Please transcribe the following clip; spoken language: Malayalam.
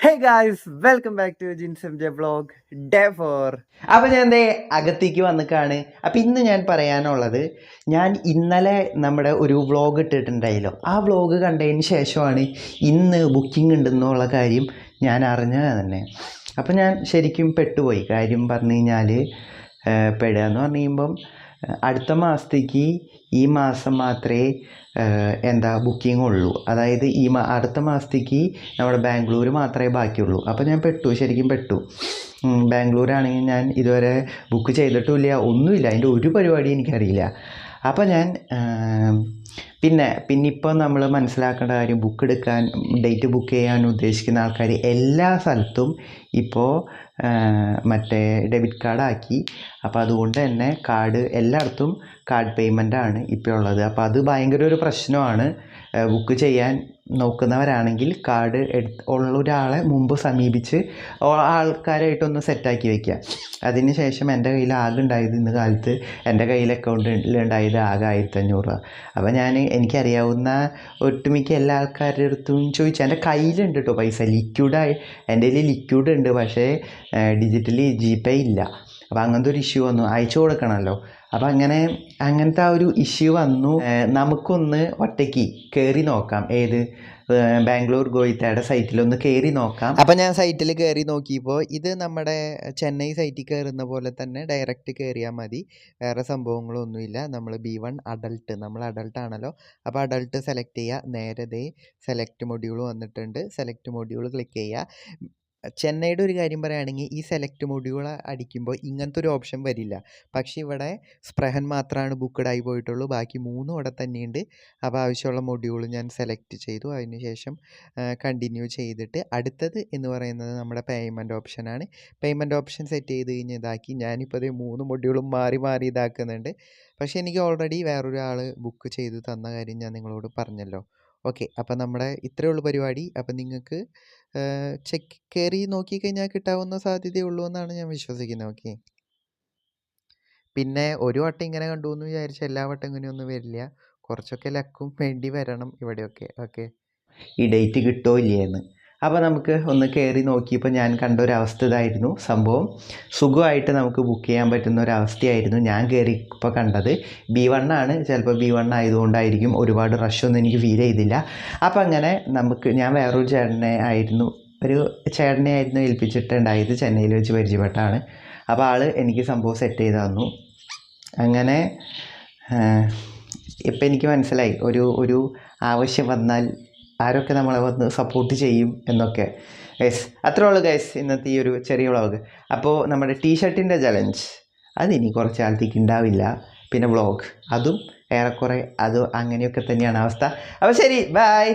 Hey guys, welcome back to Jinsam J vlog day 4. അപ്പോൾ ഞാൻ ദേ അകത്തേക്ക് വന്നിക്കാണ്. അപ്പോൾ ഇന്ന് ഞാൻ പറയാനുള്ളത്, ഞാൻ ഇന്നലെ നമ്മുടെ ഒരു വ്ളോഗ് ഇട്ടിട്ടുണ്ടായല്ലോ, ആ വ്ളോഗ് കണ്ടതിന് ശേഷമാണ് ഇന്ന് ബുക്കിംഗ് ഉണ്ടെന്നുള്ള കാര്യം ഞാൻ അറിഞ്ഞത് തന്നെ. അപ്പോൾ ഞാൻ ശരിക്കും പെട്ടുപോയി. കാര്യം പറഞ്ഞു കഴിഞ്ഞാൽ പെടുക എന്ന് പറഞ്ഞു കഴിയുമ്പം അടുത്ത മാസത്തേക്ക് ഈ മാസം മാത്രമേ ബുക്കിംഗ് ഉള്ളൂ. അതായത് അടുത്ത മാസത്തേക്ക് നമ്മുടെ ബാംഗ്ലൂർ മാത്രമേ ബാക്കിയുള്ളൂ. അപ്പോൾ ഞാൻ ശരിക്കും പെട്ടു. ബാംഗ്ലൂരാണെങ്കിൽ ഞാൻ ഇതുവരെ ബുക്ക് ചെയ്തിട്ടുമില്ല, ഒന്നുമില്ല, അതിൻ്റെ ഒരു പരിപാടി എനിക്കറിയില്ല. അപ്പോൾ ഞാൻ പിന്നെ ഇപ്പോൾ നമ്മൾ മനസ്സിലാക്കേണ്ട കാര്യം, ഡേറ്റ് ബുക്ക് ചെയ്യാൻ ഉദ്ദേശിക്കുന്ന ആൾക്കാർ എല്ലാ സ്ഥലത്തും ഇപ്പോൾ മറ്റേ ഡെബിറ്റ് കാർഡാക്കി. അപ്പോൾ അതുകൊണ്ട് തന്നെ എല്ലായിടത്തും കാർഡ് പേയ്മെൻറ്റാണ് ഇപ്പോൾ ഉള്ളത്. അപ്പോൾ അത് ഭയങ്കര ഒരു പ്രശ്നമാണ്. ബുക്ക് ചെയ്യാൻ നോക്കുന്നവരാണെങ്കിൽ കാർഡ് ഉള്ള ഒരാളെ മുമ്പ് സമീപിച്ച് ആൾക്കാരായിട്ടൊന്ന് സെറ്റാക്കി വയ്ക്കുക. അതിന് ശേഷം എൻ്റെ കയ്യിൽ ആകെ ഉണ്ടായത്, ഇന്ന് കാലത്ത് എൻ്റെ കയ്യിൽ അക്കൗണ്ടിലുണ്ടായത് ആകെ 1500 രൂപ. അപ്പോൾ എനിക്കറിയാവുന്ന ഒട്ടുമിക്ക എല്ലാ ആൾക്കാരുടെ അടുത്തും ചോദിച്ചു. എൻ്റെ കയ്യിലുണ്ട് കേട്ടോ പൈസ, എൻ്റെ കയ്യിൽ ലിക്വിഡ് ഉണ്ട്, പക്ഷേ ഡിജിറ്റലി GPay ഇല്ല. അപ്പോൾ അങ്ങനത്തെ ഒരു ഇഷ്യൂ വന്നു, അയച്ചു കൊടുക്കണമല്ലോ. അപ്പോൾ അങ്ങനത്തെ ആ ഒരു ഇഷ്യൂ വന്നു. നമുക്കൊന്ന് ഒറ്റയ്ക്ക് കയറി നോക്കാം, ബാംഗ്ലൂർ ഗോയിത്തയുടെ സൈറ്റിലൊന്ന് കയറി നോക്കാം. അപ്പം ഞാൻ സൈറ്റിൽ കയറി നോക്കിയപ്പോൾ ഇത് നമ്മുടെ ചെന്നൈ സൈറ്റിൽ കയറുന്ന പോലെ തന്നെ ഡയറക്റ്റ് കയറിയാൽ മതി, വേറെ സംഭവങ്ങളൊന്നുമില്ല. നമ്മൾ B1 അഡൾട്ട്, നമ്മൾ അഡൾട്ടാണല്ലോ, അപ്പോൾ അഡൾട്ട് സെലക്ട് ചെയ്യുക. നേരത്തെ സെലക്ട് മൊഡ്യൂൾ വന്നിട്ടുണ്ട്, സെലക്ട് മൊഡ്യൂൾ ക്ലിക്ക് ചെയ്യുക. ചെന്നൈയുടെ ഒരു കാര്യം പറയുകയാണെങ്കിൽ, ഈ സെലക്ട് മൊഡ്യൂൾ അടിക്കുമ്പോൾ ഇങ്ങനത്തെ ഒരു ഓപ്ഷൻ വരില്ല. പക്ഷേ ഇവിടെ സ്പ്രഹൻ മാത്രമാണ് ബുക്ക്ഡ് ആയി പോയിട്ടുള്ളൂ, ബാക്കി 3 ഇവിടെ തന്നെയുണ്ട്. അപ്പോൾ ആവശ്യമുള്ള മൊഡ്യൂൾ ഞാൻ സെലക്ട് ചെയ്തു. അതിനുശേഷം കണ്ടിന്യൂ ചെയ്തിട്ട് അടുത്തത് എന്ന് പറയുന്നത് നമ്മുടെ പേയ്മെൻറ്റ് ഓപ്ഷനാണ്. പേയ്മെൻറ്റ് ഓപ്ഷൻ സെറ്റ് ചെയ്ത് കഴിഞ്ഞ് ഇതാക്കി ഞാനിപ്പോൾ 3 മൊഡ്യൂളും മാറി മാറി പക്ഷേ എനിക്ക് ഓൾറെഡി വേറൊരാൾ ബുക്ക് ചെയ്ത് തന്ന കാര്യം ഞാൻ നിങ്ങളോട് പറഞ്ഞല്ലോ. ഓക്കെ, അപ്പം നമ്മുടെ ഇത്രയേ ഉള്ളൂ പരിപാടി. അപ്പം നിങ്ങൾക്ക് കയറി നോക്കിക്കഴിഞ്ഞാൽ കിട്ടാവുന്ന സാധ്യതയുള്ളൂ എന്നാണ് ഞാൻ വിശ്വസിക്കുന്നത്. ഓക്കെ, പിന്നെ ഒരു വട്ടം ഇങ്ങനെ കണ്ടു എന്ന് വിചാരിച്ചാൽ എല്ലാ വട്ടം ഇങ്ങനെയൊന്നും വരില്ല, കുറച്ചൊക്കെ ലക്കും വേണ്ടി വരണം ഇവിടെയൊക്കെ. ഓക്കെ, ഈ ഡേറ്റ് കിട്ടുമോ ഇല്ലയെന്ന്. അപ്പോൾ നമുക്ക് ഒന്ന് കയറി നോക്കിയപ്പോൾ ഞാൻ കണ്ട ഒരവസ്ഥ ഇതായിരുന്നു. സംഭവം സുഖമായിട്ട് നമുക്ക് ബുക്ക് ചെയ്യാൻ പറ്റുന്ന ഒരവസ്ഥയായിരുന്നു ഞാൻ കയറിയപ്പോൾ കണ്ടത്. B1 ആണ്, ചിലപ്പോൾ B1 ആയതുകൊണ്ടായിരിക്കും ഒരുപാട് റഷൊന്നും എനിക്ക് ഫീൽ ചെയ്തില്ല. അപ്പോൾ അങ്ങനെ ഞാൻ വേറൊരു ഒരു ചേട്ടനെ ആയിരുന്നു ഏൽപ്പിച്ചിട്ടുണ്ടായത്, ചെന്നൈയിൽ വെച്ച് പരിചയപ്പെട്ടാണ്. അപ്പോൾ ആൾ എനിക്ക് സംഭവം സെറ്റ് ചെയ്ത് തന്നു. അങ്ങനെ ഇപ്പം എനിക്ക് മനസ്സിലായി, ഒരു ആവശ്യം വന്നാൽ ആരൊക്കെ നമ്മളെ വന്ന് സപ്പോർട്ട് ചെയ്യും എന്നൊക്കെ. ഗൈസ്, അത്രേ ഉള്ളൂ ഗൈസ് ഇന്നത്തെ ഈ ഒരു ചെറിയ വ്ളോഗ്. അപ്പോൾ നമ്മുടെ ടീഷർട്ടിൻ്റെ ചലഞ്ച് അതിനി കുറച്ച് കാലത്തേക്ക് ഉണ്ടാവില്ല. പിന്നെ വ്ളോഗ് അതും ഏറെക്കുറെ അങ്ങനെയൊക്കെ തന്നെയാണ് അവസ്ഥ. അപ്പോൾ ശരി, ബൈ.